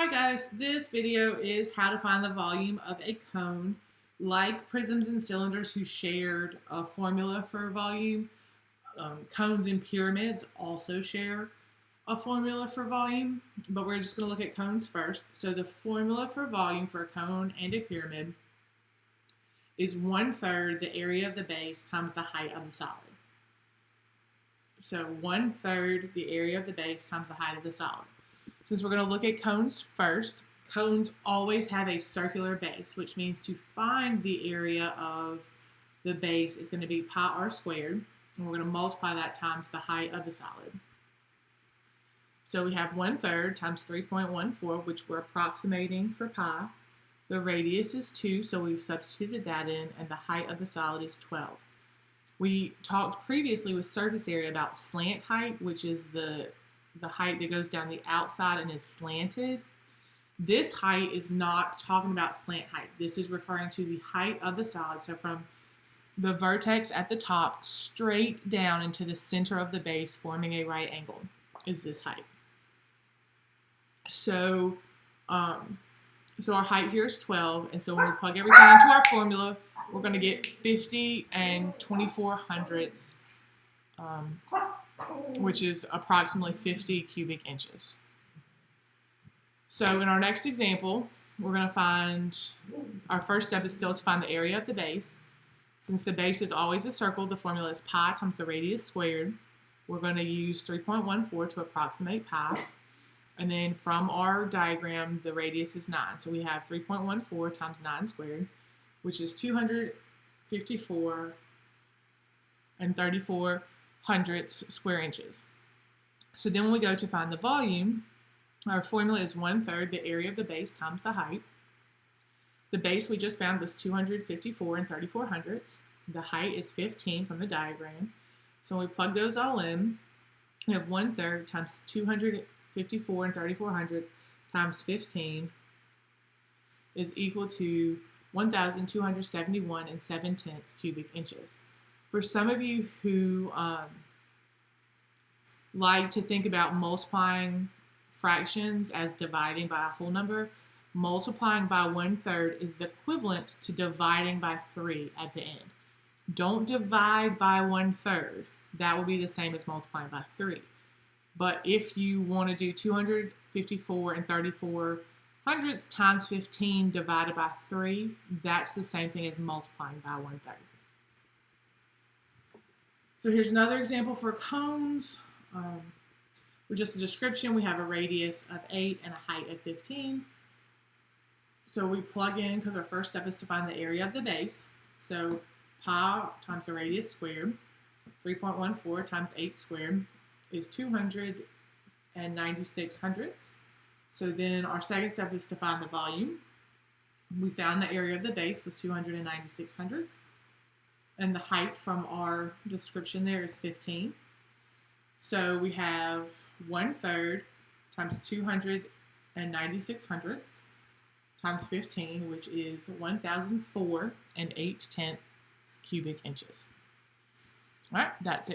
Hi guys, this video is how to find the volume of a cone. Like prisms and cylinders who shared a formula for volume, cones and pyramids also share a formula for volume, but we're just going to look at cones first. So the formula for volume for a cone and a pyramid is 1/3 the area of the base times the height of the solid. So 1/3 the area of the base times the height of the solid. Since we're going to look at cones first, cones always have a circular base, which means to find the area of the base is going to be pi r squared, and we're going to multiply that times the height of the solid. So we have 1/3 times 3.14, which we're approximating for pi. The radius is 2, so we've substituted that in, and the height of the solid is 12. We talked previously with surface area about slant height, which is the height that goes down the outside and is slanted. This height is not talking about slant height. This is referring to the height of the solid. So from the vertex at the top straight down into the center of the base, forming a right angle, is this height. So, our height here is 12, and so when we plug everything into our formula, we're going to get 50 and 24 hundredths, which is approximately 50 cubic inches. So in our next example, we're going to find, our first step is still to find the area of the base. Since the base is always a circle, the formula is pi times the radius squared. We're going to use 3.14 to approximate pi. And then from our diagram, the radius is 9. So we have 3.14 times 9 squared, which is 254 and 34 hundredths square inches. So then when we go to find the volume, our formula is 1/3 the area of the base times the height. The base we just found was 254 and 34 hundredths. The height is 15 from the diagram. So when we plug those all in, we have 1/3 times 254 and 34 hundredths times 15 is equal to 1,271 and 7/10 cubic inches. For some of you who like to think about multiplying fractions as dividing by a whole number, multiplying by 1/3 is the equivalent to dividing by 3 at the end. Don't divide by 1/3. That will be the same as multiplying by 3. But if you want to do 254 and 34 hundredths times 15 divided by 3, that's the same thing as multiplying by 1/3. So here's another example for cones. With just a description, we have a radius of 8 and a height of 15. So we plug in, because our first step is to find the area of the base. So pi times the radius squared, 3.14 times 8 squared is 296 hundredths. So then our second step is to find the volume. We found the area of the base was 296 hundredths. And the height from our description there is 15. So we have 1/3 times 296 hundredths times 15, which is 1,004 and 8/10 cubic inches. All right, that's it.